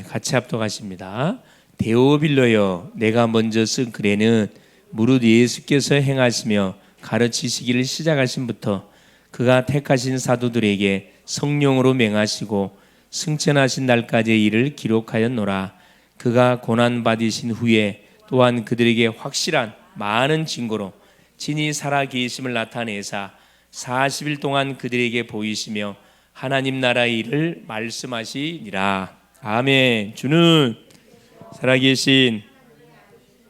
같이 합독하십니다. 데오빌로여, 내가 먼저 쓴 글에는 무릇 예수께서 행하시며 가르치시기를 시작하신부터 그가 택하신 사도들에게 성령으로 맹하시고 승천하신 날까지의 일을 기록하였노라. 그가 고난 받으신 후에 또한 그들에게 확실한 많은 증거로 진히 살아 계심을 나타내사 40일 동안 그들에게 보이시며 하나님 나라의 일을 말씀하시니라. 아멘. 주는 살아계신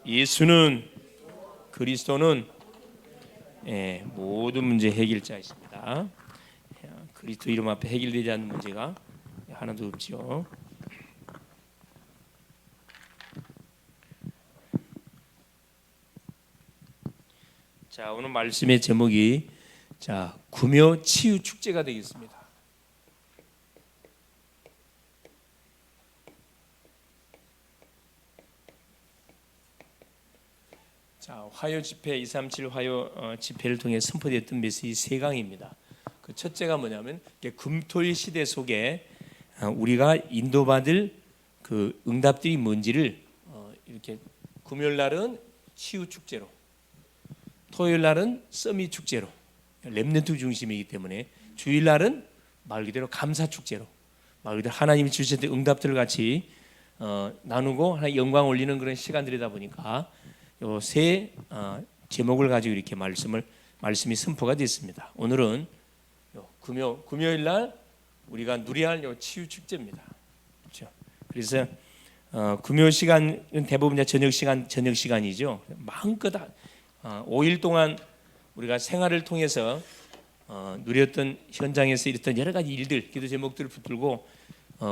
예수는 그리스도는 모든 문제 해결자이십니다. 그리스도 이름 앞에 해결되지 않는 문제가 하나도 없지요. 자, 오늘 말씀의 제목이 구묘 치유 축제가 되겠습니다. 자, 화요 집회 237 화요 집회를 통해 선포됐던 메시지 세 강입니다. 그 첫째가 뭐냐면 금토일 시대 속에 우리가 인도받을 그 응답들이 뭔지를 이렇게 금요일 날은 치유 축제로, 토요일 날은 서밋 축제로, 렘넌트 중심이기 때문에 주일 날은 말 그대로 감사 축제로, 말 그대로 하나님이 주셨던 응답들을 같이 나누고 하나님 영광 올리는 그런 시간들이다 보니까 요 세 제목을 가지고 이렇게 말씀이 선포가 됐습니다. 오늘은 금요일 날 우리가 누려야 할 요 치유 축제입니다. 그렇죠? 그래서 금요 시간은 대부분 저녁 시간이죠. 마음껏 5일 동안 우리가 생활을 통해서 누렸던 현장에서 일었던 여러 가지 일들, 기도 제목들을 붙들고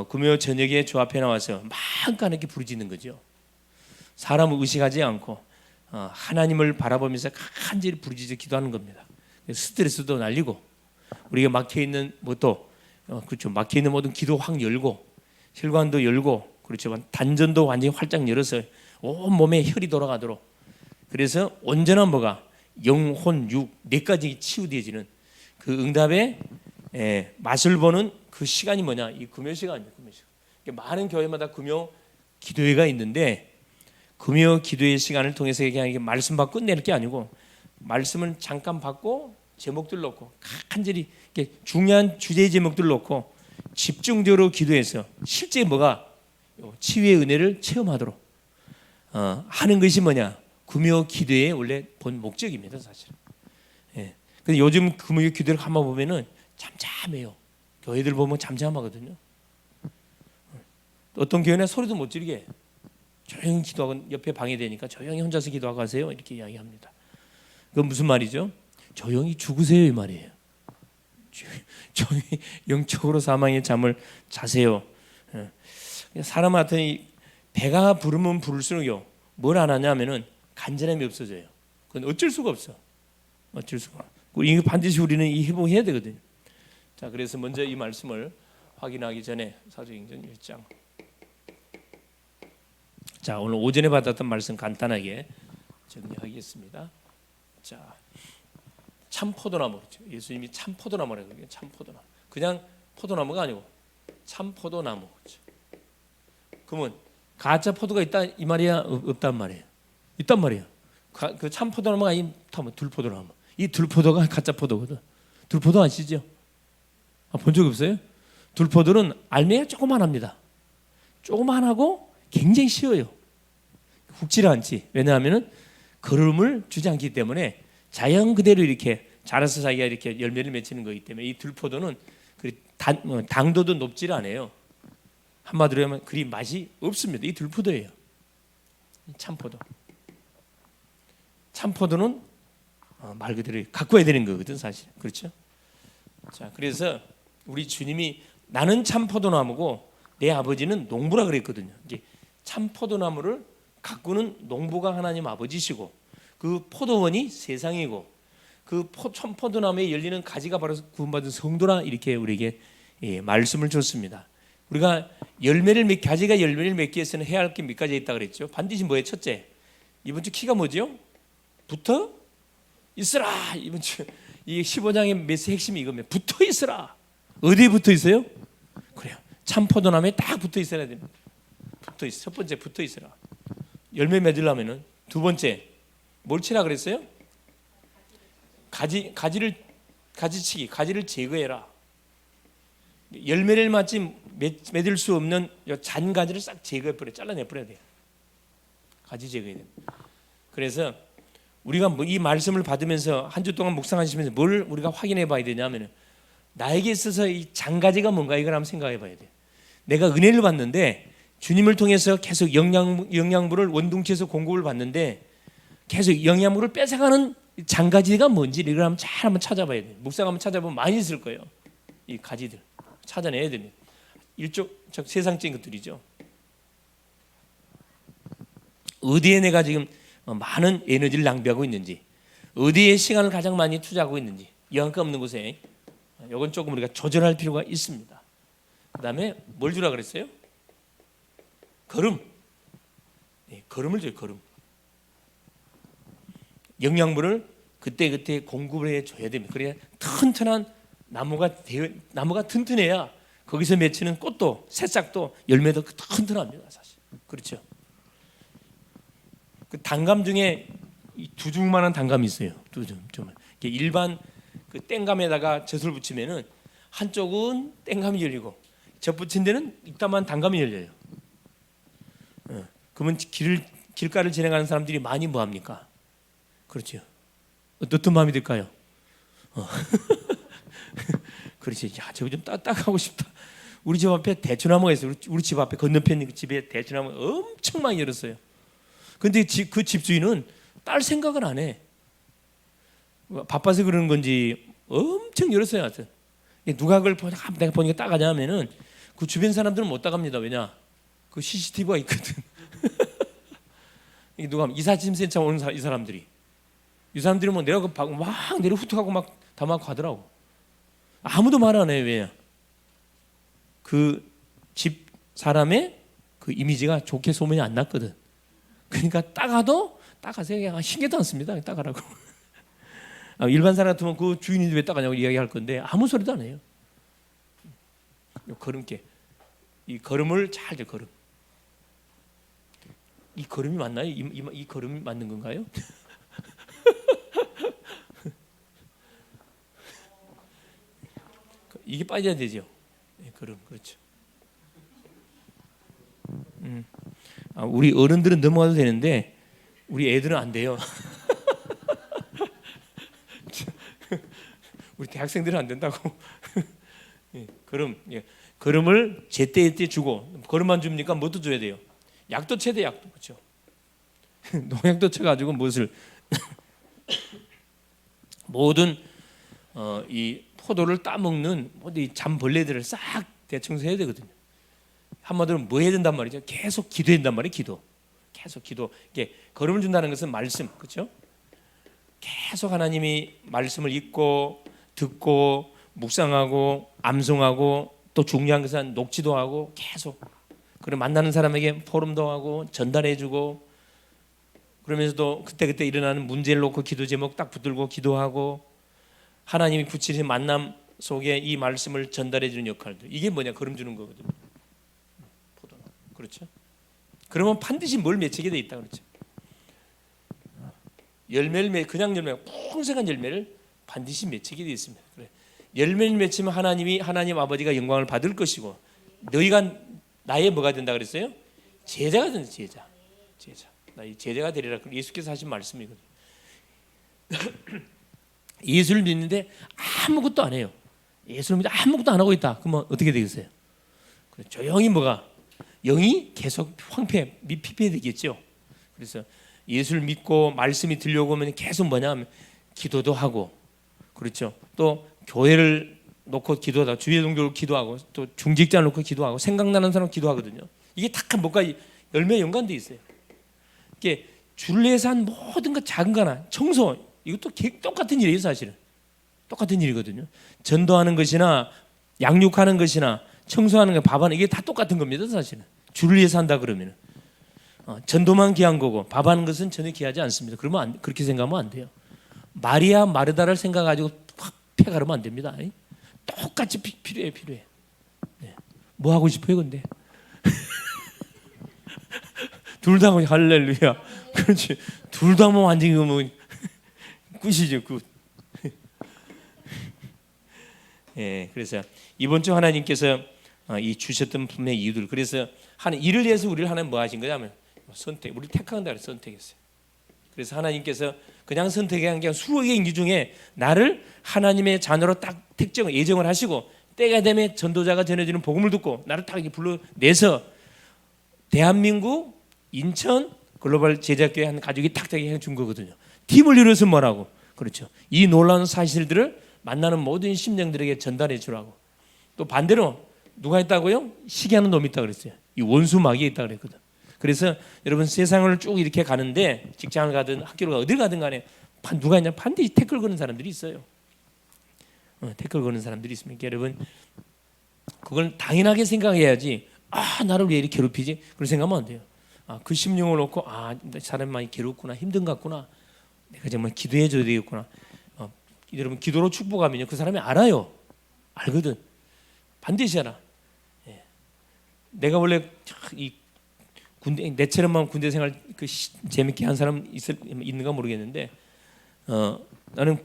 금요 저녁에 주 앞에 나와서 마음껏 이렇게 부르짖는 거죠. 사람을 의식하지 않고 하나님을 바라보면서 간절히 부르짖어 기도하는 겁니다. 스트레스도 날리고 우리가 막혀있는 그렇죠. 막혀있는 모든 기도 확 열고 혈관도 열고 그렇죠. 단전도 완전히 활짝 열어서 온 몸에 혈이 돌아가도록, 그래서 온전한 영, 혼, 육 네 가지 치유되어지는 그 응답의 맛을 보는 그 시간이 뭐냐? 이 금요 시간이에요. 금요 시간. 많은 교회마다 금요 기도회가 있는데 금요 기도의 시간을 통해서 그냥 말씀 받고 끝내는 게 아니고 말씀을 잠깐 받고 제목들 놓고 간절히 중요한 주제 제목들 놓고 집중적으로 기도해서 실제 치유의 은혜를 체험하도록 하는 것이 뭐냐? 금요 기도의 원래 본 목적입니다, 사실. 근데 요즘 금요 기도를 한번 보면은 잠잠해요. 교회들 보면 잠잠하거든요. 어떤 교회는 소리도 못 지르게 해요. 조용히 기도하고 옆에 방해되니까 조용히 혼자서 기도하고 하세요 이렇게 이야기합니다. 그건 무슨 말이죠? 조용히 죽으세요 이 말이에요. 조용히 영적으로 사망의 잠을 자세요. 사람 같은 배가 부르면 부를수록요 뭘 안 하냐면은 간절함이 없어져요. 그건 어쩔 수가 없어. 어쩔 수가. 이거 반드시 우리는 이 회복해야 되거든요. 자, 그래서 먼저 이 말씀을 확인하기 전에 사도행전 1장. 자, 오늘 오전에 받았던 말씀 간단하게 정리하겠습니다. 자, 참 포도나무 그렇죠. 예수님이 참 포도나무라고 해요. 참 포도나무. 그냥 포도나무가 아니고 참 포도나무. 그렇죠. 그러면 가짜 포도가 있다 이 말이야, 없단 말이에요? 있단 말이에요. 그 참 포도나무가 아닌 들포도나무. 이 들포도가 가짜 포도거든. 들포도 아시죠? 본 적 없어요? 들포도는 알맹이가 조그만합니다. 조그만하고 굉장히 쉬워요. 훅질 않지. 왜냐하면 거름을 주지 않기 때문에 자연 그대로 이렇게 자라서 자기가 이렇게 열매를 맺히는 거기 때문에 이 들포도는 당도도 높지 않아요. 한마디로 하면 그리 맛이 없습니다. 이 들포도예요. 참포도. 참포도는 말 그대로 갖고 와야 되는 거거든 사실. 그렇죠? 자, 그래서 우리 주님이 나는 참포도나무고 내 아버지는 농부라 그랬거든요. 이제 참포도나무를 가꾸는 농부가 하나님 아버지시고 그 포도원이 세상이고 그 참포도나무에 열리는 가지가 바로 구원받은 성도라 이렇게 우리에게 말씀을 줬습니다. 우리가 가지가 열매를 맺기 위해서는 해야 할 게 몇 가지 있다 그랬죠. 반드시 뭐예요? 첫째, 이번 주 키가 뭐죠? 붙어 있으라. 이번 주 이 15장의 메시지 핵심이 이겁니다. 붙어 있으라. 어디에 붙어 있어요? 그래요. 참 포도나무에 딱 붙어 있어야 됩니다. 붙어 있어. 첫 번째 붙어 있어라. 열매 맺으려면은 두 번째 뭘 치라 그랬어요? 가지치기, 가지를 제거해라. 열매를 맺을 수 없는 잔 가지를 싹 제거해 버려, 잘라내 버려야 돼요. 가지 제거해야 돼요. 그래서 우리가 이 말씀을 받으면서 한 주 동안 묵상하시면서 뭘 우리가 확인해 봐야 되냐면은 나에게 있어서 이 잔가지가 뭔가 이걸 한번 생각해 봐야 돼요. 내가 은혜를 받는데 주님을 통해서 계속 영양분을 원둥치에서 공급을 받는데 계속 영양분을 뺏어가는 잔가지가 뭔지 이걸 한번 찾아봐야 돼요. 묵상 한번 찾아보면 많이 있을 거예요. 이 가지들 찾아내야 됩니다. 일종적 세상적인 것들이죠. 어디에 내가 지금 많은 에너지를 낭비하고 있는지, 어디에 시간을 가장 많이 투자하고 있는지, 영양가 없는 곳에 이건 조금 우리가 조절할 필요가 있습니다. 그 다음에 뭘 주라 그랬어요? 거름. 네, 거름을 줘요. 거름. 영양분을 그때그때 공급을 해줘야 됩니다. 그래야 튼튼한 나무가 튼튼해야 거기서 맺히는 꽃도 새싹도 열매도 튼튼합니다. 사실 그렇죠. 그 단감 중에 두 줌만한 단감이 있어요. 두 줌. 일반 그 땡감에다가 젖을 붙이면은 한쪽은 땡감이 열리고 젖 붙인 데는 이따만 단감이 열려요. 그러면 길가를 지나가는 사람들이 많이 뭐 합니까? 그렇죠. 어떤 마음이 들까요? 그렇지. 야, 저거 좀 딱딱하고 싶다. 우리 집 앞에 대추나무가 있어요. 우리 집 앞에 건너편 집에 대추나무 엄청 많이 열었어요. 근데 그 집주인은 딸 생각을 안 해. 바빠서 그러는 건지 엄청 열었어요. 하여튼 누가 그걸 내가 보니까 따가냐 하면은 그 주변 사람들은 못 따갑니다. 왜냐? 그 CCTV가 있거든. 누가 하면 이사짐센터 오는 이 사람들이 뭐 내가 막 내려 후툭하고 막 다 막 가더라고. 아무도 말 안 해요. 왜? 그 집 사람의 그 이미지가 좋게 소문이 안 났거든. 그러니까 따가세요. 그냥 신경도 안 씁니다. 따가라고. 일반 사람 같으면 그 주인이 왜 따가냐고 이야기할 건데 아무 소리도 안 해요. 걸음게 이 걸음을 잘 줘. 걸음. 이 걸음이 맞나요? 이 걸음이 맞는 건가요? 이게 빠져야 되죠. 네, 걸음 그렇죠. 우리 어른들은 넘어가도 되는데 우리 애들은 안 돼요. 우리 대학생들은 안 된다고. 걸음을 제때제때 주고 걸음만 줍니까? 뭣도 줘야 돼요. 약도 쳐야 돼. 약도 그렇죠. 농약도 쳐가지고 무엇을 모든 이 포도를 따먹는 이 잠벌레들을 싹 대청소해야 되거든요. 한마디로 뭐 해야 된단 말이죠? 계속 기도해야 된단 말이에요. 기도. 계속 기도. 이게 걸음을 준다는 것은 말씀, 그렇죠? 계속 하나님이 말씀을 읽고 듣고 묵상하고 암송하고 또 중요한 것은 녹취도 하고 계속 그리고 만나는 사람에게 포럼도 하고 전달해주고 그러면서도 그때그때 일어나는 문제를 놓고 기도 제목 딱 붙들고 기도하고 하나님이 붙이신 만남 속에 이 말씀을 전달해주는 역할도 이게 뭐냐? 걸음 주는 거거든요. 포도나무. 그렇죠? 그러면 반드시 뭘 맺히게 돼 있다 그렇죠? 그냥 열매 풍성한 열매를 반드시 맺히게 돼 있습니다. 그래. 열매를 맺히면 하나님 아버지가 영광을 받을 것이고 너희가 나의 뭐가 된다 그랬어요? 제자가 된다. 제자. 나의 제자가 되리라. 예수께서 하신 말씀이거든요. 예수를 믿는데 아무것도 안 해요. 예수를 믿는데 아무것도 안 하고 있다. 그러면 어떻게 되겠어요? 조용히 영이 계속 피폐되겠죠. 그래서 예수를 믿고 말씀이 들려오면 계속 뭐냐면 기도도 하고 그렇죠. 또 교회를 놓고 기도하다 주의 종교를 기도하고 또 중직자를 놓고 기도하고 생각나는 사람 기도하거든요. 이게 다 뭐가 열매에 연관돼 있어요. 이게 줄리에서 한 모든 것 작은 거나 청소 이것도 똑같은 일이에요. 사실은 똑같은 일이거든요. 전도하는 것이나 양육하는 것이나 청소하는 거 밥하는 이게 다 똑같은 겁니다. 사실은 줄을 위해서 한다 그러면 전도만 귀한 거고 밥하는 것은 전혀 귀하지 않습니다. 그러면 그렇게 생각하면 안 돼요. 마리아 마르다를 생각가지고 확 패가르면 안 됩니다. 똑같이 필요해. 네. 뭐 하고 싶어요, 근데? 둘 다 할렐루야. 그렇지. 둘 다 뭐 완전히 뭐 굿이죠, 굿. 예, 그래서 이번 주 하나님께서 이 주셨던 분명히 이유들. 그래서 하는 이를 위해서 우리를 하나님 뭐 하신 거냐면 선택. 우리 택한다 선택했어요. 그래서 하나님께서 그냥 선택한 게 수억의 인기 중에 나를 하나님의 자녀로 딱 예정을 하시고 때가 되면 전도자가 전해주는 복음을 듣고 나를 딱 불러내서 대한민국 인천 글로벌 제자교회 한 가족이 딱 되게 해준 거거든요. 팀을 이뤄서 뭐라고? 그렇죠. 이 놀라운 사실들을 만나는 모든 심령들에게 전달해 주라고. 또 반대로 누가 있다고요? 시기하는 놈이 있다 그랬어요. 이 원수 마귀가 있다 그랬거든. 그래서 여러분 세상을 쭉 이렇게 가는데 직장을 가든 학교를 어딜 가든 간에 누가 있냐? 반드시 태클 거는 사람들이 있어요. 태클 거는 사람들이 있습니까? 여러분 그걸 당연하게 생각해야지. 나를 왜 이렇게 괴롭히지? 그런 생각하면 안 돼요. 그 심령을 놓고 사람 많이 괴롭구나, 힘든 것 같구나. 내가 정말 기도해 줘야 되겠구나. 여러분 기도로 축복하면요 그 사람이 알아요. 알거든. 반드시 알아. 예. 내가 원래 이 군대 내처럼만 군대 생활 재밌게 한 사람 있는가 모르겠는데 나는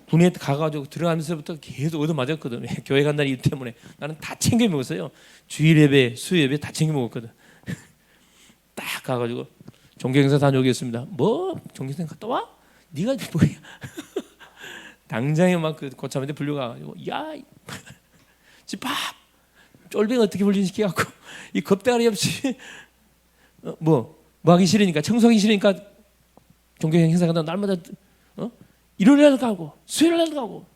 군에 가가지고 들어가면서부터 계속 얻어 맞았거든. 교회 간다는 이유 때문에 나는 다 챙겨 먹었어요. 주일 예배, 수요 예배 다 챙겨 먹었거든. 딱 가가지고 종교행사 다녀오겠습니다. 뭐 종교행사 갔다 와? 네가 뭐야? 당장에 막 그 고참한테 불려가가지고 야, 집밥 쫄병 어떻게 훈련시켜갖고 이 겁대가리 없이 뭐 하기 싫으니까 청소하기 싫으니까 종교행사 간다 날마다 일요일 날 가고 수요일 날 가고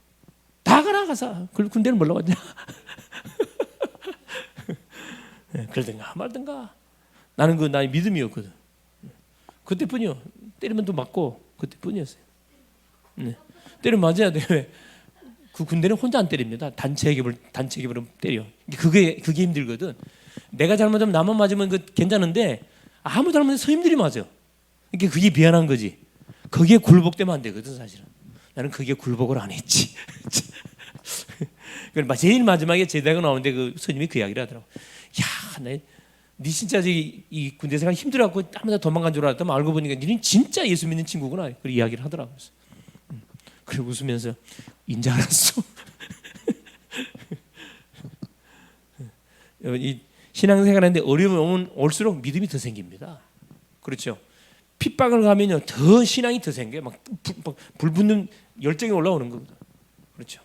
다 가라 가서 그 군대는 뭘로 갔냐? 그러든가 말든가. 나는 그 나의 믿음이었거든. 그때뿐이요. 때리면 또 맞고 그때뿐이었어요. 네. 때리면 맞아야 돼. 그 군대는 혼자 안 때립니다. 단체 계급으로 때려. 그게 힘들거든. 내가 잘못하면 나만 맞으면 그 괜찮은데 아무 잘못해서 서임들이 맞아. 그러니까 그게 미안한 거지. 거기에 굴복되면 안 되거든 사실은. 나는 그게 굴복을 안 했지. 제일 마지막에 제대가 나오는데 그 스님이 그 이야기를 하더라고. 야, 네 진짜 이 군대 생활 힘들어갖고 아무나 도망간 줄 알았더니 알고 보니까 너는 진짜 예수 믿는 친구구나. 그 이야기를 하더라고. 그래 웃으면서 인제 알았어. 이 신앙생활하는데 어려움이 오면 올수록 믿음이 더 생깁니다. 그렇죠. 핍박을 가면요 더 신앙이 더 생겨요. 막 불붙는 열정이 올라오는 겁니다. 그렇죠.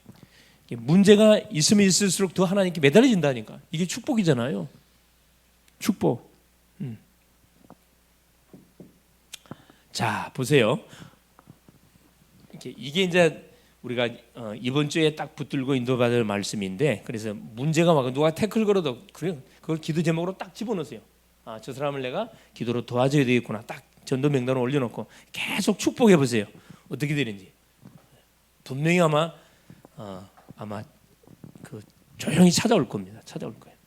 문제가 있으면 있을수록 더 하나님께 매달려진다니까. 이게 축복이잖아요. 축복. 자 보세요. 이게 이제 우리가 이번 주에 딱 붙들고 인도받을 말씀인데, 그래서 문제가 막 누가 태클 걸어도 그래 그걸 기도 제목으로 딱 집어넣으세요. 저 사람을 내가 기도로 도와줘야 되겠구나. 딱 전도 명단을 올려놓고 계속 축복해 보세요. 어떻게 되는지. 분명히 아마 그 조용히 찾아올 겁니다. 찾아올 거예요.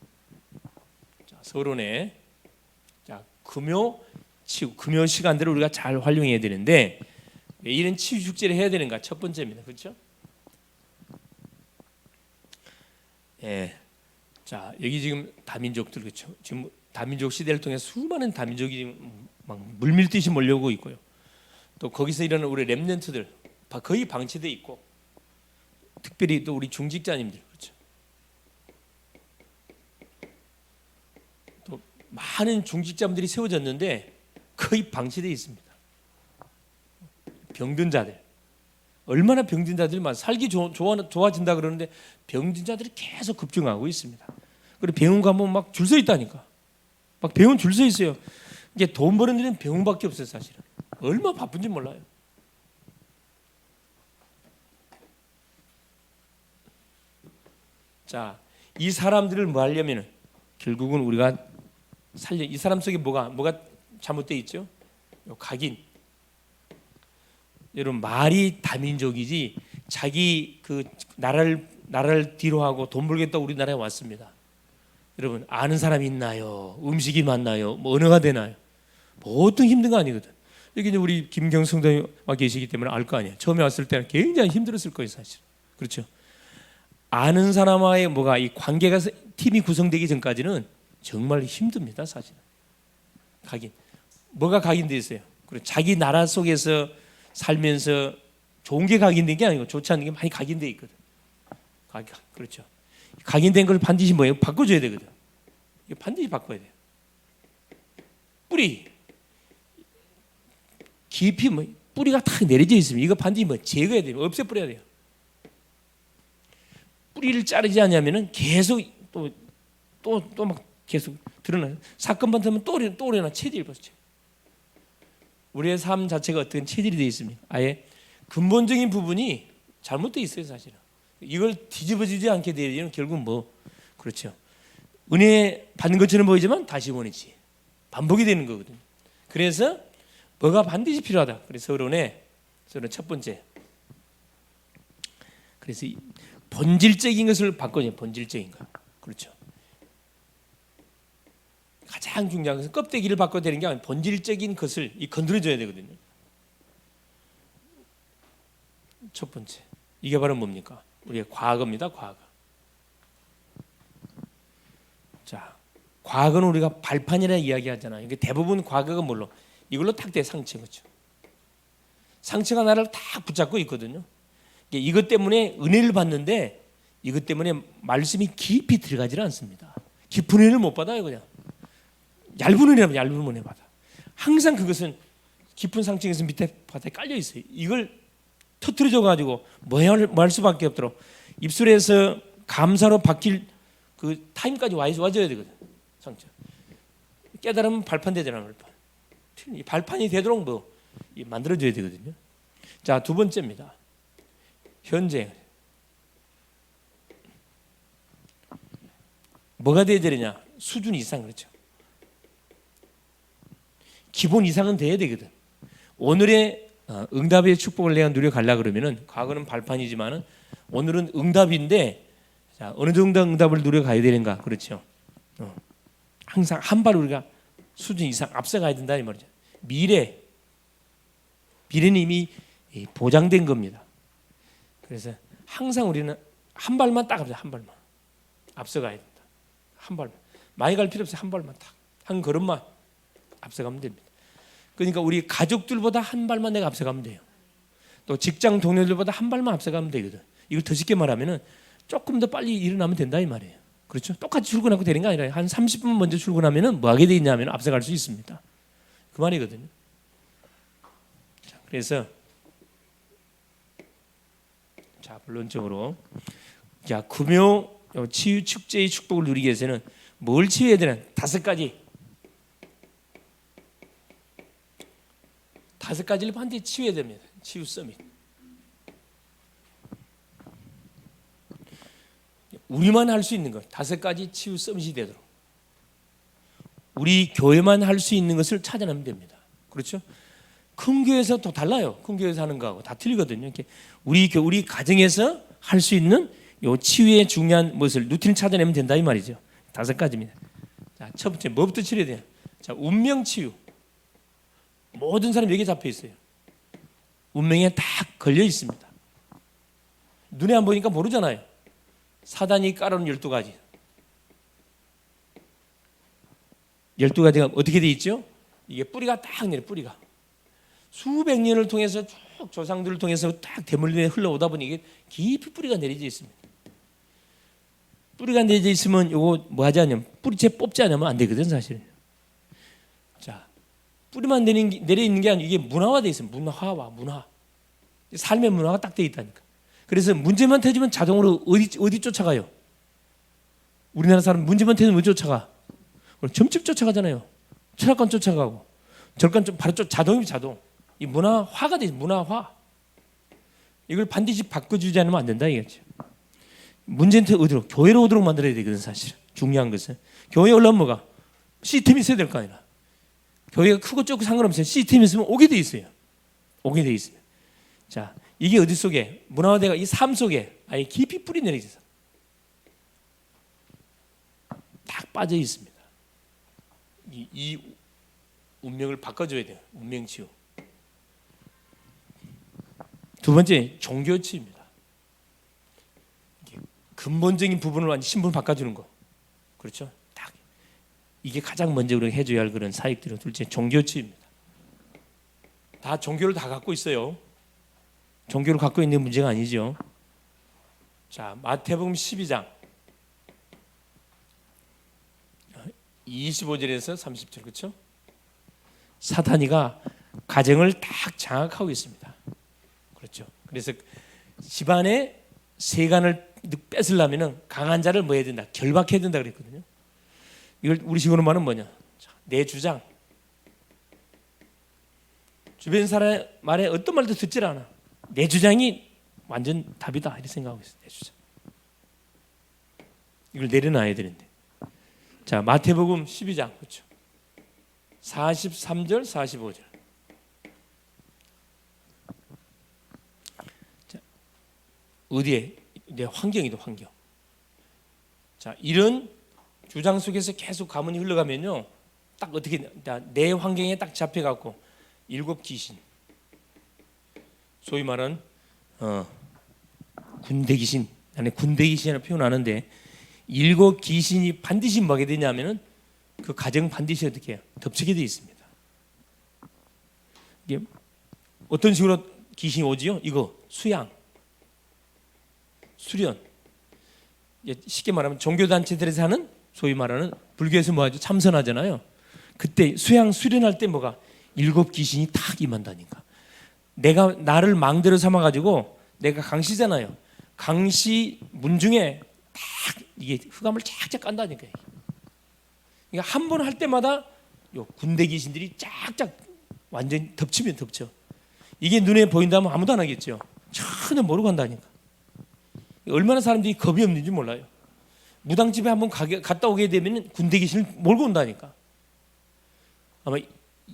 자, 서론에 금요 시간대를 우리가 잘 활용해야 되는데 왜 이런 치유 축제를 해야 되는가? 첫 번째입니다. 그렇죠? 예. 자, 여기 지금 다민족들 그렇죠? 지금 다민족 시대를 통해 수많은 다민족이 막 물밀듯이 몰려오고 있고요. 또 거기서 일어나는 우리 렘넌트들 거의 방치돼 있고, 특별히 또 우리 중직자님들 그렇죠? 또 많은 중직자분들이 세워졌는데 거의 방치돼 있습니다. 병든 자들, 얼마나 병든 자들만 살기 좋아진다 그러는데 병든 자들이 계속 급증하고 있습니다. 그리고 병원 가면 막 줄 서 있다니까. 막 병원 줄 서 있어요. 이게 돈 버는 데는 병원밖에 없어요. 사실은 얼마나 바쁜지 몰라요. 자, 이 사람들을 뭐 하려면 결국은 우리가 이 사람 속에 뭐가 잘못되어 있죠? 각인. 여러분 말이 다민족이지 자기 그 나라를 뒤로 하고 돈 벌겠다고 우리나라에 왔습니다. 여러분 아는 사람이 있나요? 음식이 맞나요? 뭐 언어가 되나요? 보통 힘든 거 아니거든. 여기 이제 우리 김경 성도님 와 계시기 때문에 알 거 아니에요. 처음에 왔을 때는 굉장히 힘들었을 거예요, 사실. 그렇죠? 아는 사람과의 이 관계가 팀이 구성되기 전까지는 정말 힘듭니다, 사실. 가긴 뭐가 각인되어 있어요? 그리고 자기 나라 속에서 살면서 좋은 게 각인된 게 아니고 좋지 않은 게 많이 각인되어 있거든. 그렇죠. 각인된 걸 반드시 뭐예요? 바꿔줘야 되거든. 이거 반드시 바꿔야 돼요. 뿌리 깊이 뭐 뿌리가 탁 내려져 있으면 이거 반드시 뭐 제거해야 돼요. 없애버려야 돼요. 뿌리를 자르지 않으면은 계속 또 막 계속 드러나요. 사건 반드면 또 오려나 체질이 벌써. 우리의 삶 자체가 어떤 체질이 되어 있습니까? 아예 근본적인 부분이 잘못되어 있어요, 사실은. 이걸 뒤집어지지 않게 되면 결국 뭐 그렇죠. 은혜 받는 것처럼 보이지만 다시 원이지. 반복이 되는 거거든요. 그래서 뭐가 반드시 필요하다. 그래서 서론의 첫 번째. 그래서 본질적인 것을 바꿔요. 본질적인 거. 그렇죠. 가장 중요한 것은 껍데기를 바꿔야 되는 게 아니라 본질적인 것을 건드려줘야 되거든요. 첫 번째. 이게 바로 뭡니까? 우리의 과거입니다. 과거. 자, 과거는 우리가 발판이라 이야기하잖아요. 이게 대부분 과거가 뭘로? 이걸로 탁 돼 상처죠. 상처가 나를 탁 붙잡고 있거든요. 이것 때문에 은혜를 받는데 이것 때문에 말씀이 깊이 들어가지를 않습니다. 깊은 은혜를 못 받아요, 그냥. 얇은 은혜라면 얇은 은혜 받아. 항상 그것은 깊은 상층에서 밑에 바닥에 깔려 있어요. 이걸 터뜨려져 가지고 뭐 할 수밖에 없도록 입술에서 감사로 바뀔 그 타임까지 와줘야 되거든. 상처. 깨달으면 발판 되잖아, 발판. 이 발판이 되도록 뭐 만들어줘야 되거든요. 자, 두 번째입니다. 현재 뭐가 돼야 되느냐? 수준 이상. 그렇죠. 기본 이상은 돼야 되거든. 오늘의 응답의 축복을 내가 누려가려고 그러면은 과거는 발판이지만은 오늘은 응답인데 자, 어느 정도 응답을 누려가야 되는가? 그렇죠. 항상 한 발 우리가 수준 이상 앞서가야 된다 이 말이죠. 미래는 이미 보장된 겁니다. 그래서 항상 우리는 한 발만 딱 앞서, 한 발만 앞서가야 된다. 한 발만 많이 갈 필요 없어요. 한 발만 딱 한 걸음만 앞서가면 됩니다. 그러니까 우리 가족들보다 한 발만 내가 앞서가면 돼요. 또 직장 동료들보다 한 발만 앞서가면 되거든. 이걸 더 쉽게 말하면은 조금 더 빨리 일어나면 된다 이 말이에요. 그렇죠? 똑같이 출근하고 되는 게 아니라 한 30분 먼저 출근하면은 뭐 하게 돼 있냐면 앞서갈 수 있습니다. 그 말이거든요. 자, 그래서 자, 본론적으로 자, 금요 치유 축제의 축복을 누리기 위해서는 뭘 치유해야 되나? 5가지. 5가지를 반드시 치유해야 됩니다. 치유 서밋. 우리만 할 수 있는 것 5가지 치유 서밋이 되도록 우리 교회만 할 수 있는 것을 찾아내면 됩니다. 그렇죠? 큰 교회에서 또 달라요. 큰 교회에서 하는 거하고 다 틀리거든요. 이렇게 우리 가정에서 할 수 있는 요 치유의 중요한 것을 루틴을 찾아내면 된다 이 말이죠. 5가지입니다. 자, 첫 번째 뭐부터 치료해야 돼요? 자, 운명 치유. 모든 사람 여기 잡혀 있어요. 운명에 딱 걸려 있습니다. 눈에 안 보니까 모르잖아요. 사단이 깔아놓은 12가지. 12가지가 어떻게 돼 있죠? 이게 뿌리가 딱 내려 뿌리가. 수백 년을 통해서 쭉 조상들을 통해서 딱 대물림에 흘러오다 보니 이게 깊이 뿌리가 내려져 있습니다. 뿌리가 내려져 있으면 이거 뭐 하지 않냐면 뿌리채 뽑지 않으면 안 되거든 사실. 자, 뿌리만 내려 있는 게 아니고 이게 문화화돼 있어요. 문화. 삶의 문화가 딱 돼 있다니까. 그래서 문제만 터지면 자동으로 어디 쫓아가요? 우리나라 사람 문제만 터지면 어디 쫓아가? 점집 쫓아가잖아요. 철학관 쫓아가고 절간 바로 자동. 이 문화화가 돼 있어요. 문화화. 이걸 반드시 바꿔주지 않으면 안 된다 이거죠. 문제는 어디로? 교회로 오도록 만들어야 되거든 사실. 중요한 것은 교회에 올라오면 뭐가? 시스템이 있어야 될 거 아니라. 교회가 크고 적고 상관없어요. 시스템이 있으면 오게 돼 있어요. 자, 이게 어디 속에? 문화화대가 이 삶 속에 아예 깊이 뿌리 내리죠. 딱 빠져 있습니다. 이 운명을 바꿔줘야 돼요. 운명 치유. 두 번째 종교 치유입니다. 근본적인 부분을 완전 신분 바꿔주는 거. 그렇죠? 딱 이게 가장 먼저 우리가 해줘야 할 그런 사역들은 둘째 종교 치유입니다. 다 종교를 다 갖고 있어요. 종교를 갖고 있는 문제가 아니죠. 자, 마태복음 12장 25절에서 30절, 그렇죠? 사탄이가 가정을 딱 장악하고 있습니다. 그렇죠. 그래서 집안의 세간을 뺏으려면 강한 자를 뭐 해야 된다? 결박해야 된다 그랬거든요. 이걸 우리식으로 말하면 뭐냐? 내 주장. 주변 사람 말에 어떤 말도 듣질 않아. 내 주장이 완전 답이다 이렇게 생각하고 있어요. 내 주장. 이걸 내려놔야 되는데. 자, 마태복음 12장 그렇죠. 43절 45절. 자, 어디에? 내 환경이다, 환경. 자, 이런 주장 속에서 계속 가문이 흘러가면요, 딱 어떻게 내 환경에 딱 잡혀갖고 7 귀신, 소위 말하는 군대 귀신, 나는 군대 귀신이라고 표현하는데 7 귀신이 반드시 뭐게 되냐면은 그 가정 반드시 어떻게 해요? 덮치게 되어 있습니다. 이게 어떤 식으로 귀신이 오지요? 이거 수양, 수련. 쉽게 말하면 종교단체들에서 하는 소위 말하는 불교에서 뭐하죠? 참선하잖아요. 그때 수양 수련할 때 뭐가 7 귀신이 탁 임한다니까. 내가 나를 망대로 삼아가지고 내가 강시잖아요. 강시 문중에 딱 이게 흑암을 쫙쫙 깐다니까. 그러니까 한 번 할 때마다 요 군대 귀신들이 쫙쫙 완전히 덮치면 덮쳐. 이게 눈에 보인다면 아무도 안 하겠죠. 전혀 모르고 한다니까. 얼마나 사람들이 겁이 없는지 몰라요. 무당집에 한번 갔다 오게 되면 군대 귀신을 몰고 온다니까. 아마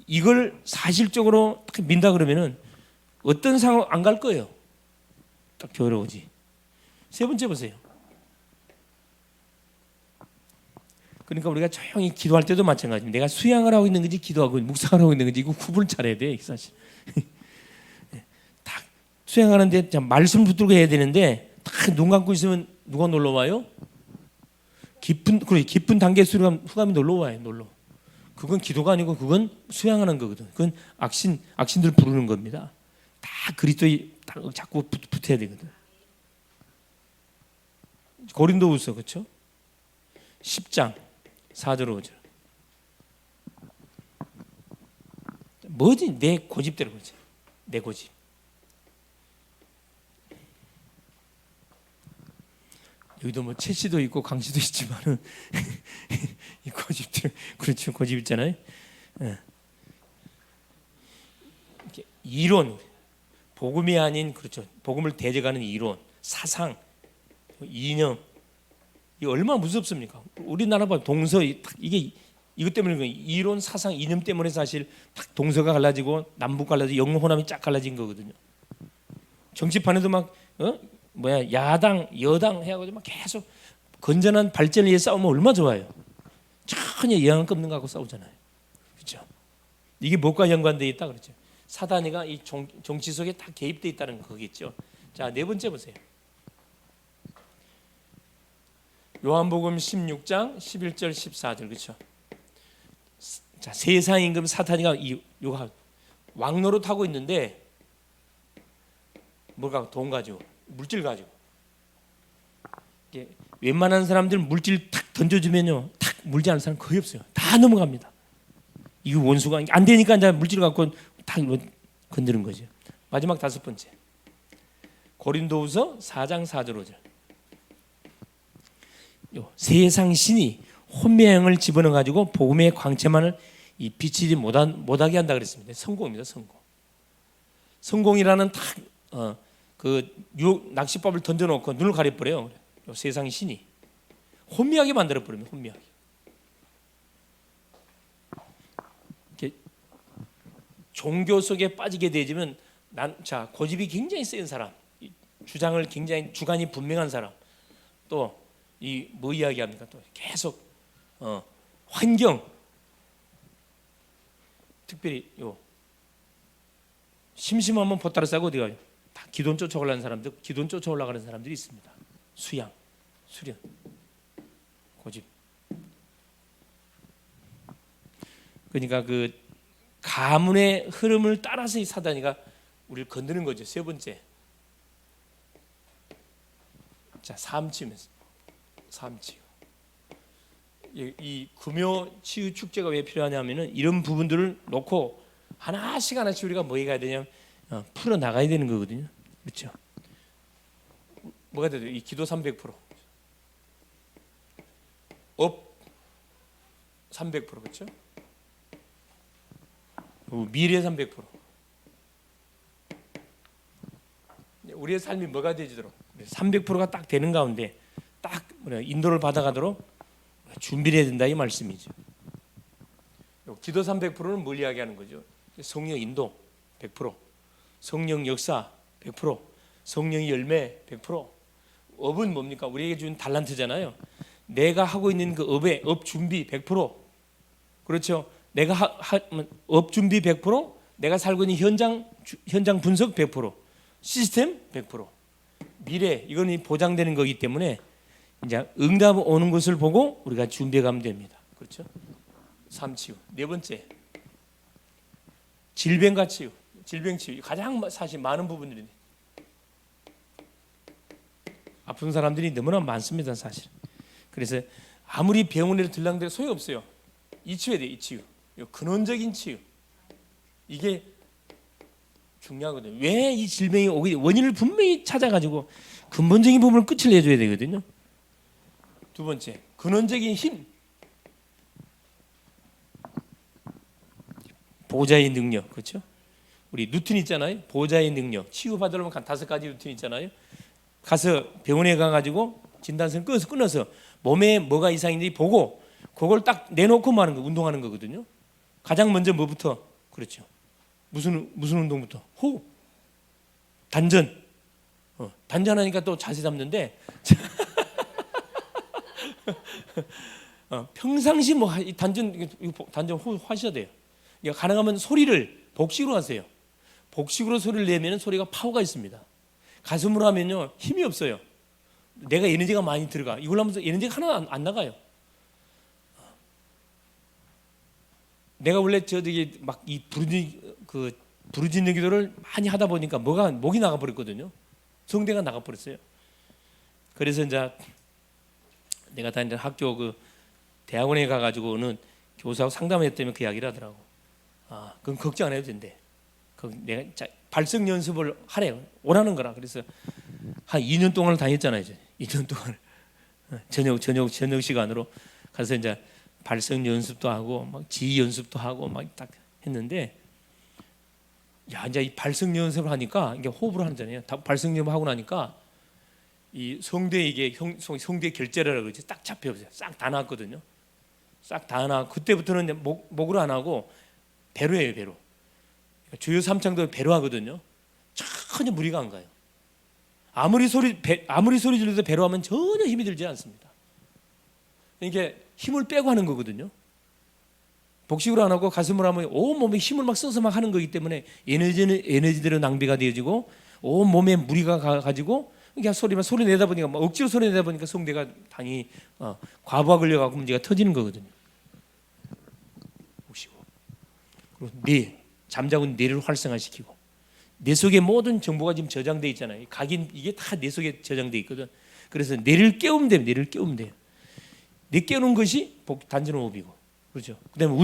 이걸 사실적으로 딱 민다 그러면은 어떤 상황 안 갈 거예요. 딱 겨울오지. 세 번째 보세요. 그러니까 우리가 조용히 기도할 때도 마찬가지입니다. 내가 수양을 하고 있는 건지 기도하고 묵상을 하고 있는 건지 이거 구분을 잘해야 돼, 사실. 딱 수양하는데 말씀 붙들고 해야 되는데 딱 눈 감고 있으면 누가 놀러 와요? 깊은 단계 흑암이 놀러 와요, 놀러. 그건 기도가 아니고 그건 수양하는 거거든. 그건 악신들 부르는 겁니다. 다 그리스도에 자꾸 붙어야 되거든. 고린도후서 그렇죠? 10장 4절 5절. 뭐지? 내 고집대로 그러지. 내 고집. 여기도 뭐 채씨도 있고 강씨도 있지만은 이 고집들 그렇죠. 고집 있잖아요. 이론, 복음이 아닌 그렇죠. 복음을 대적하는 이론, 사상, 이념. 이 얼마나 무섭습니까? 우리나라 봐 동서 이게 이것 때문에 이론, 사상, 이념 때문에 사실 딱 동서가 갈라지고 남북 갈라지고 영혼 혼합이 쫙 갈라진 거거든요. 정치판에도 막 야당, 여당 해가지고 막 계속 건전한 발전을 위해 싸우면 얼마나 좋아요. 전혀 영향 없는 거 갖고 싸우잖아요. 그렇죠? 이게 뭐가 연관되어 있다 그렇죠? 사단이가 이 정치 속에 다 개입되어 있다는 거겠죠. 자, 네 번째 보세요. 요한복음 16장 11절 14절 그렇죠? 자, 세상 임금 사탄이가 요가 왕노릇 하고 있는데 뭐가 돈 가지고 물질 가지고 웬만한 사람들 물질 탁 던져주면요 탁 물지 않는 사람 거의 없어요. 다 넘어갑니다. 이거 원수가 안 되니까 이제 물질 갖고 탁 건드는 거죠. 마지막 5번째 고린도후서 4장 4절 5절. 세상 신이 혼미행을 집어넣어 가지고 복음의 광채만을 비치지 못하게 한다 그랬습니다. 성공입니다. 성공이라는 그 유혹 낚시법을 던져놓고 눈을 가려버려요. 세상 신이 혼미하게 만들어버립니다. 혼미하게. 종교 속에 빠지게 되면 고집이 굉장히 센 사람, 주장을 굉장히 주관이 분명한 사람, 또 이 뭐 이야기합니까? 또 계속 환경, 특별히 심심하면 보따리 싸고 어디 가요? 다 기돈 쫓아올라가는 사람들, 기돈 쫓아올라가는 사람들이 있습니다. 수양, 수련, 고집. 그러니까 그 가문의 흐름을 따라서 이 사단이가 우리를 건드는 거죠. 세 번째, 자, 삶치면서 삶치유. 이 금요 치유 축제가 왜 필요하냐면은 이런 부분들을 놓고 하나씩 우리가 뭐 해야 되냐면 풀어 나가야 되는 거거든요. 그렇죠? 뭐가 돼요? 이 기도 300%, 업 300%, 그렇죠? 미래 300%. 우리의 삶이 뭐가 되지도록 300%가 딱 되는 가운데 딱 인도를 받아가도록 준비를 해야 된다 이 말씀이죠. 기도 300%는 뭘 이야기하는 거죠? 성령 인도 100%, 성령 역사 100%, 성령의 열매 100%. 업은 뭡니까? 우리에게 준 달란트잖아요. 내가 하고 있는 그 업 준비 100%. 그렇죠? 내가 업 준비 100%, 내가 살고 있는 현장 분석 100%, 시스템 100%. 미래 이거는 보장되는 거기 때문에 이제 응답 오는 것을 보고 우리가 준비해 가면 됩니다. 그렇죠? 삶치유. 네 번째, 질병과 치유. 질병 치유 가장 사실 많은 부분들이 아픈 사람들이 너무나 많습니다, 사실. 그래서 아무리 병원에 들락대도 소용없어요. 이 치유에 대해 이 치유, 근원적인 치유, 이게 중요하거든요. 왜 이 질병이 오게 원인을 분명히 찾아가지고 근본적인 부분을 끝을 내줘야 되거든요. 두 번째, 근원적인 힘, 보호자의 능력, 그렇죠? 우리 루틴 있잖아요. 보호자의 능력, 치유받으려면 5가지 루틴 있잖아요. 가서 병원에 가가지고 진단서 끊어서 몸에 뭐가 이상인지 보고 그걸 딱 내놓고 하는 거, 운동하는 거거든요. 가장 먼저 뭐부터? 그렇죠. 무슨 운동부터? 호흡, 단전. 단전하니까 또 자세 잡는데 평상시 뭐 단전 호흡 하셔야 돼요. 가능하면 소리를 복식으로 하세요. 복식으로 소리를 내면 소리가 파워가 있습니다. 가슴으로 하면요 힘이 없어요. 내가 에너지가 많이 들어가. 이걸로 하면서 에너지가 하나 안 나가요. 내가 원래 저기 막 이 부르짖는 기도를 많이 하다 보니까 목이 나가 버렸거든요. 성대가 나가 버렸어요. 그래서 이제 내가 다니는 학교 대학원에 가가지고는 교사하고 상담했더니 그 이야기를 하더라고. 그건 걱정 안 해도 된대. 내가 발성 연습을 하래요. 원하는 거라. 그래서 한 2년 동안을 다녔잖아요. 이제 2년 동안 저녁 시간으로 가서 이제 발성 연습도 하고 막 지휘 연습도 하고 막 딱 했는데, 야 이제 이 발성 연습을 하니까 이게 호흡을 하잖아요. 발성 연습 하고 나니까 이 성대 이게 성대 결제라고 그러지 딱 잡혀요. 싹 다 나왔거든요. 싹 다 나. 그때부터는 이제 목으로 안 하고 배로 해요. 배로. 주요 3창도 배로 하거든요. 전혀 무리가 안 가요. 아무리 소리 질러도 배로 하면 전혀 힘이 들지 않습니다. 이게 힘을 빼고 하는 거거든요. 복식으로 안 하고 가슴으로 하면 온 몸에 힘을 막 써서 막 하는 거기 때문에 에너지대로 낭비가 되어지고 온 몸에 무리가 가지고 그냥 소리 내다 보니까 억지로 소리 내다 보니까 성대가 당연히 과부하 걸려가고 문제가 터지는 거거든요. 보시고 그리고 잠자고 뇌를 활성화시키고 뇌 속에 모든 정보가 지금 저장돼 있잖아요. 각인 이게 다 뇌 속에 저장돼 있거든. 그래서 뇌를 깨우면 돼요. 뇌를 깨우면 돼요. 뇌 깨우는 것이 단전 호흡이고, 그렇죠. 그다음에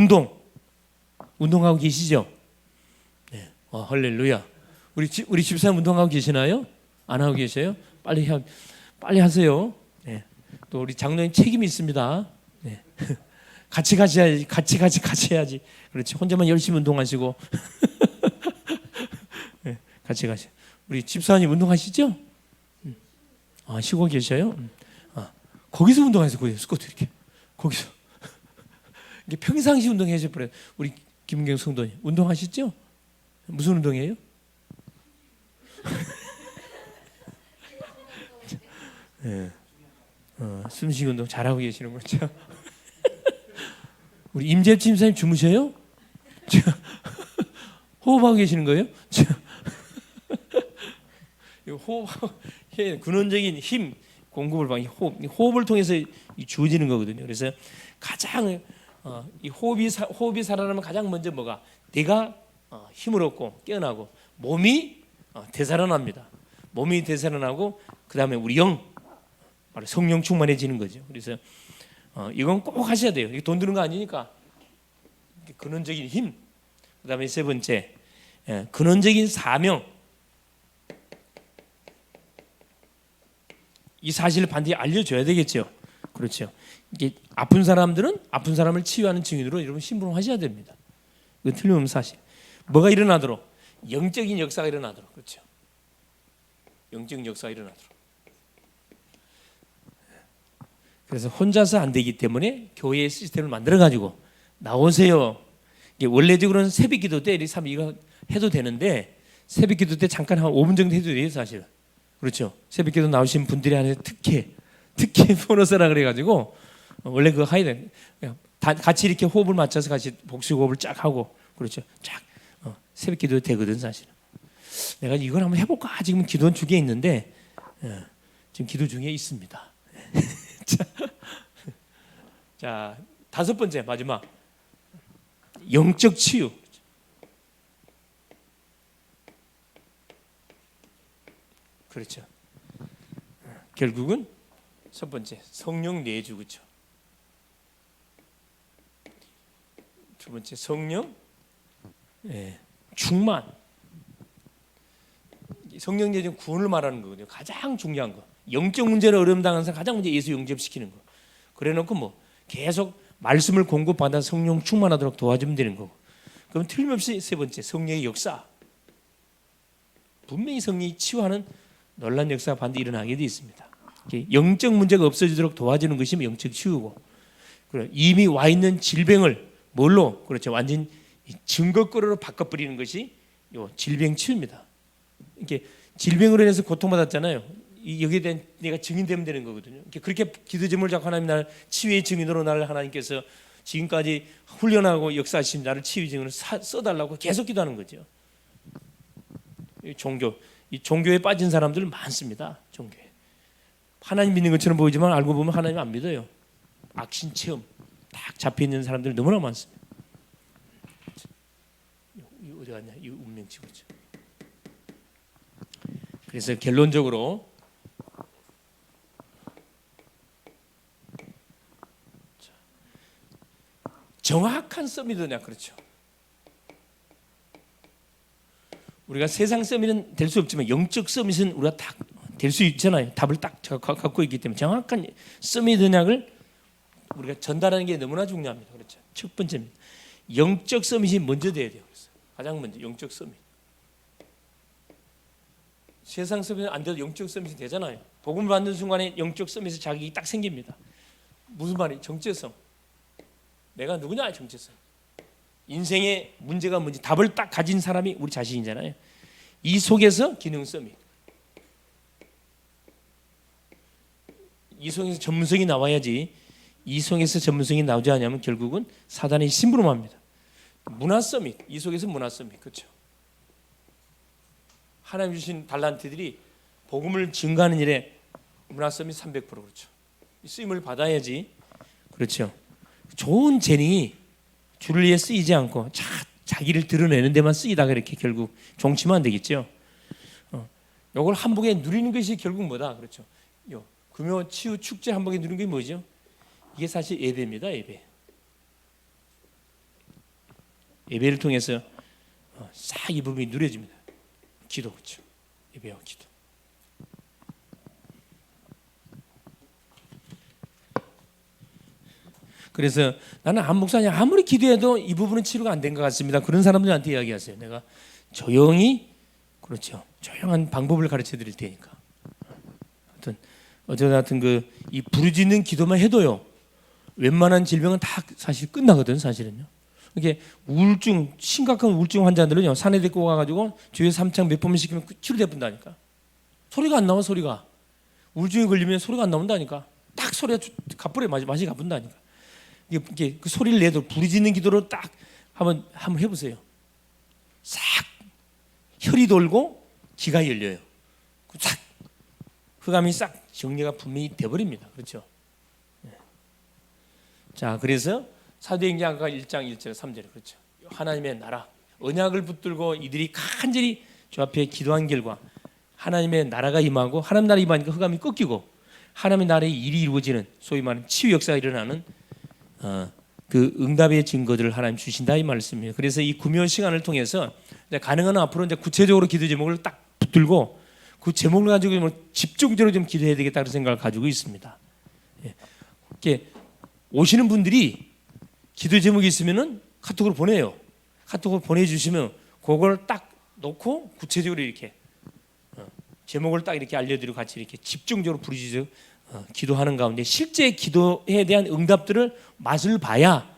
운동하고 계시죠? 네. 할렐루야. 우리 집사님 운동하고 계시나요? 안 하고 계세요? 빨리 하세요. 네. 또 우리 장로님 책임이 있습니다. 네. 같이 해야지. 그렇지. 혼자만 열심히 운동하시고. 네. 같이 가시. 우리 집사님 운동하시죠? 쉬고 계셔요? 거기서 운동하세요. 거기서 이렇게 거기서 이게 평상시 운동해줘 버려. 우리 김은경 성도님 운동하시죠? 무슨 운동이에요? 네. 숨쉬기 운동 잘하고 계시는 거죠. 우리 임재엽 집사님 주무셔요? 호흡하고 계시는 거예요? 호흡, 근원적인 힘 공급을 호흡을 통해서 주어지는 거거든요. 그래서 가장 이 호흡이 살아나면 가장 먼저 뭐가 내가 힘을 얻고 깨어나고 몸이 되살아납니다. 몸이 되살아나고 그 다음에 우리 영 바로 성령 충만해지는 거죠. 그래서 이건 꼭 하셔야 돼요. 이게 돈 드는 거 아니니까. 근원적인 힘. 그 다음에 세 번째 근원적인 사명. 이 사실을 반드시 알려줘야 되겠죠. 그렇죠. 이게 아픈 사람들은 아픈 사람을 치유하는 증인으로 여러분 심부름하셔야 됩니다. 이거 틀림없는 사실. 뭐가 일어나도록 영적인 역사가 일어나도록 그렇죠. 영적인 역사가 일어나도록. 그래서 혼자서 안 되기 때문에 교회의 시스템을 만들어 가지고 나오세요. 이게 원래적으로는 새벽기도 때 이거 해도 되는데 새벽기도 때 잠깐 한 5분 정도 해도 돼요 사실. 그렇죠. 새벽기도 나오신 분들이 안에 특히 보너스라 그래가지고 원래 그거 해야 돼. 같이 이렇게 호흡을 맞춰서 같이 복식 호흡을 쫙 하고 그렇죠. 쫙 새벽기도 되거든 사실. 내가 이걸 한번 해볼까 지금 기도 중에 있는데 지금 기도 중에 있습니다. 자, 다섯 번째 마지막 영적 치유. 그렇죠. 결국은 첫 번째 성령 내주 그렇죠. 두 번째 성령 충만. 성령 내주는 구원을 말하는 거거든요. 가장 중요한 거. 영적 문제를 어려움 당하는 사람 가장 먼저 예수 영접시키는 거. 그래놓고 뭐 계속 말씀을 공급받아 성령 충만하도록 도와주면 되는 거고. 그럼 틀림없이 세 번째 성령의 역사. 분명히 성령이 치유하는 놀라운 역사가 반드시 일어나게 되어 있습니다. 영적 문제가 없어지도록 도와주는 것이 영적 치유고, 이미 와 있는 질병을 뭘로 그렇죠 완전 증거거리로 바꿔버리는 것이 요 질병 치유입니다. 이렇게 질병으로 인해서 고통받았잖아요. 여기에 대한 내가 증인되면 되는 거거든요. 그렇게 기도 제목을 잡고 하나님 나를 치유의 증인으로 나를 하나님께서 지금까지 훈련하고 역사하신 나를 치유의 증인으로 써달라고 계속 기도하는 거죠. 이 종교에 빠진 사람들 많습니다. 종교에 하나님 믿는 것처럼 보이지만 알고 보면 하나님 안 믿어요. 악신 체험 딱 잡혀 있는 사람들 너무나 많습니다. 이 어디 갔냐? 이 운명치고죠. 그래서 결론적으로 정확한 서밋이냐 그렇죠. 우리가 세상 서밋은 될 수 없지만 영적 서밋은 우리가 딱 될 수 있잖아요. 답을 딱 갖고 있기 때문에 정확한 서밋 언약을 우리가 전달하는 게 너무나 중요합니다. 그렇죠. 첫 번째입니다. 영적 서밋이 먼저 돼야 돼요. 그래서 가장 먼저 영적 서밋. 세상 서밋은 안 돼도 영적 서밋이 되잖아요. 복음을 받는 순간에 영적 서밋이 자격이 딱 생깁니다. 무슨 말이에요? 정체성. 내가 누구냐? 정체성. 인생의 문제가 뭔지 답을 딱 가진 사람이 우리 자신이잖아요. 이 속에서 기능 서밋. 이성에서 전문성이 나와야지. 이성에서 전문성이 나오지 않으면 결국은 사단의 심부름합니다. 문화 서밋. 이 속에서 문화 서밋. 그렇죠. 하나님 주신 달란트들이 복음을 증가하는 일에 문화 서밋 300% 그렇죠. 쓰임을 받아야지. 그렇죠. 좋은 재능이 주를 위해 쓰이지 않고 자기를 드러내는 데만 쓰이다가 이렇게 결국 종치면 안 되겠죠. 이걸 한복에 누리는 것이 결국 뭐다? 그렇죠. 요 금요 치유 축제 한복에 누리는 게 뭐죠? 이게 사실 예배입니다. 예배를 통해서 싹 이 부분이 누려집니다. 기도 그렇죠. 예배와 기도. 그래서 나는 한 목사님 아무리 기도해도 이 부분은 치료가 안 된 것 같습니다. 그런 사람들한테 이야기하세요. 내가 조용히 그렇죠. 조용한 방법을 가르쳐 드릴 테니까. 어쨌든 이 부르짖는 기도만 해도요. 웬만한 질병은 다 사실 끝나거든 사실은요. 이게 우울증 심각한 우울증 환자들은요 산에 데리고 가가지고 주에 3창 몇 번만 시키면 치료돼 본다니까. 소리가 안 나와 소리가. 우울증에 걸리면 소리가 안 나온다니까. 딱 소리가 가쁘래 맛이 가쁜다니까. 이게 그 소리를 내도 부르짖는 기도로 딱 한번 해보세요. 싹 혈이 돌고 기가 열려요. 싹 흑암이 싹 정리가 분명히 돼버립니다. 그렇죠? 자, 그래서 사도행전 1장 1절 3절 그렇죠. 하나님의 나라 언약을 붙들고 이들이 간절히 주 앞에 기도한 결과 하나님의 나라가 임하고 하나님 나라 임하니까 흑암이 꺾이고 하나님의 나라의 일이 이루어지는 소위 말하는 치유 역사가 일어나는 그 응답의 증거들을 하나님 주신다 이 말씀이에요. 그래서 이 구묘 시간을 통해서 가능한 앞으로 이제 구체적으로 기도 제목을 딱 붙들고 그 제목을 가지고 좀 집중적으로 좀 기도해야 되겠다 그런 생각을 가지고 있습니다. 이렇게 오시는 분들이 기도 제목이 있으면은 카톡으로 보내요. 카톡으로 보내주시면 그걸 딱 놓고 구체적으로 이렇게 제목을 딱 이렇게 알려드리고 같이 이렇게 집중적으로 부르짖어 기도하는 가운데 실제 기도에 대한 응답들을 맛을 봐야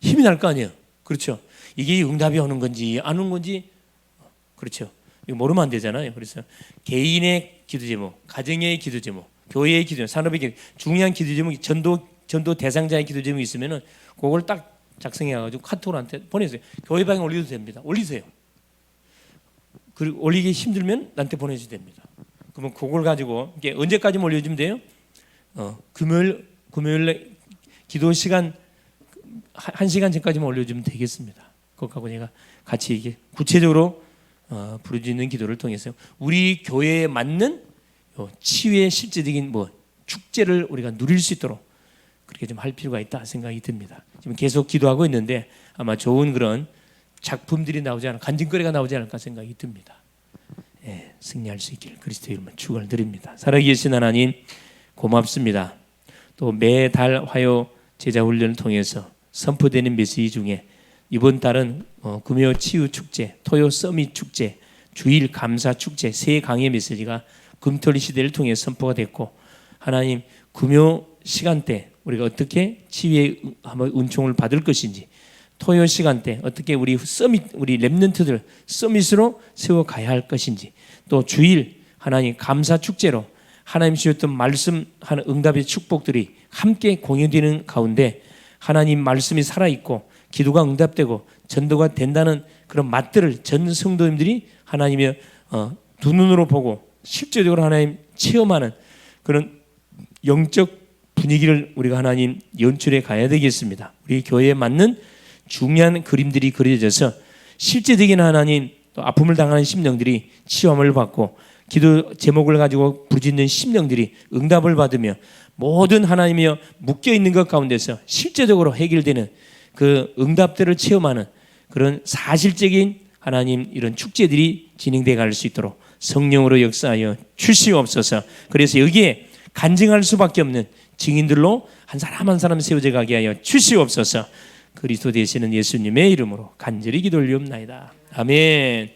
힘이 날 거 아니에요. 그렇죠? 이게 응답이 오는 건지 안 오는 건지 그렇죠. 이거 모르면 안 되잖아요. 그래서 개인의 기도 제목, 가정의 기도 제목, 교회의 기도 제목, 산업의 기도 중요한 기도 제목이 전도 대상자의 기도 제목이 있으면은 그걸 딱 작성해가지고 카톡으로한테 보내세요. 교회 방에 올려도 됩니다. 올리세요. 그리고 올리기 힘들면 나한테 보내주셔도 됩니다. 그러면 그걸 가지고 이게 언제까지 올려주면 돼요? 금요일에 기도 시간 1시간 전까지만 올려주면 되겠습니다. 그거하고 내가 같이 이게 구체적으로 부르짖는 기도를 통해서 우리 교회에 맞는 치유의 실제적인 축제를 우리가 누릴 수 있도록 그렇게 좀 할 필요가 있다 생각이 듭니다. 지금 계속 기도하고 있는데 아마 좋은 그런 작품들이 나오지 않을까, 간증거리가 나오지 않을까 생각이 듭니다. 예, 승리할 수 있기를 그리스도의 이름으로 축원을 드립니다. 살아계신 하나님 고맙습니다. 또 매달 화요 제자훈련을 통해서 선포되는 메시지 중에 이번 달은 금요 치유 축제, 토요 서밋 축제, 주일 감사 축제 세 강의 메시지가 금토일 시대를 통해 선포가 됐고 하나님 금요 시간대 우리가 어떻게 치유의 은총을 받을 것인지 토요 시간대 어떻게 우리 서밋 우리 렘넌트들 서밋으로 세워가야 할 것인지 또 주일 하나님 감사 축제로 하나님 주셨던 말씀하는 응답의 축복들이 함께 공유되는 가운데 하나님 말씀이 살아있고 기도가 응답되고 전도가 된다는 그런 맛들을 전 성도님들이 하나님의 두 눈으로 보고 실제적으로 하나님 체험하는 그런 영적 분위기를 우리가 하나님 연출해 가야 되겠습니다. 우리 교회에 맞는 중요한 그림들이 그려져서 실제적인 하나님 또 아픔을 당하는 심령들이 치유함을 받고 기도 제목을 가지고 부르짖는 심령들이 응답을 받으며 모든 하나님이여 묶여있는 것 가운데서 실제적으로 해결되는 그 응답들을 체험하는 그런 사실적인 하나님 이런 축제들이 진행되어 갈 수 있도록 성령으로 역사하여 주시옵소서. 그래서 여기에 간증할 수밖에 없는 증인들로 한 사람 한 사람 세워져 가게 하여 주시옵소서. 그리스도 되시는 예수님의 이름으로 간절히 기도 올리옵나이다. 아멘.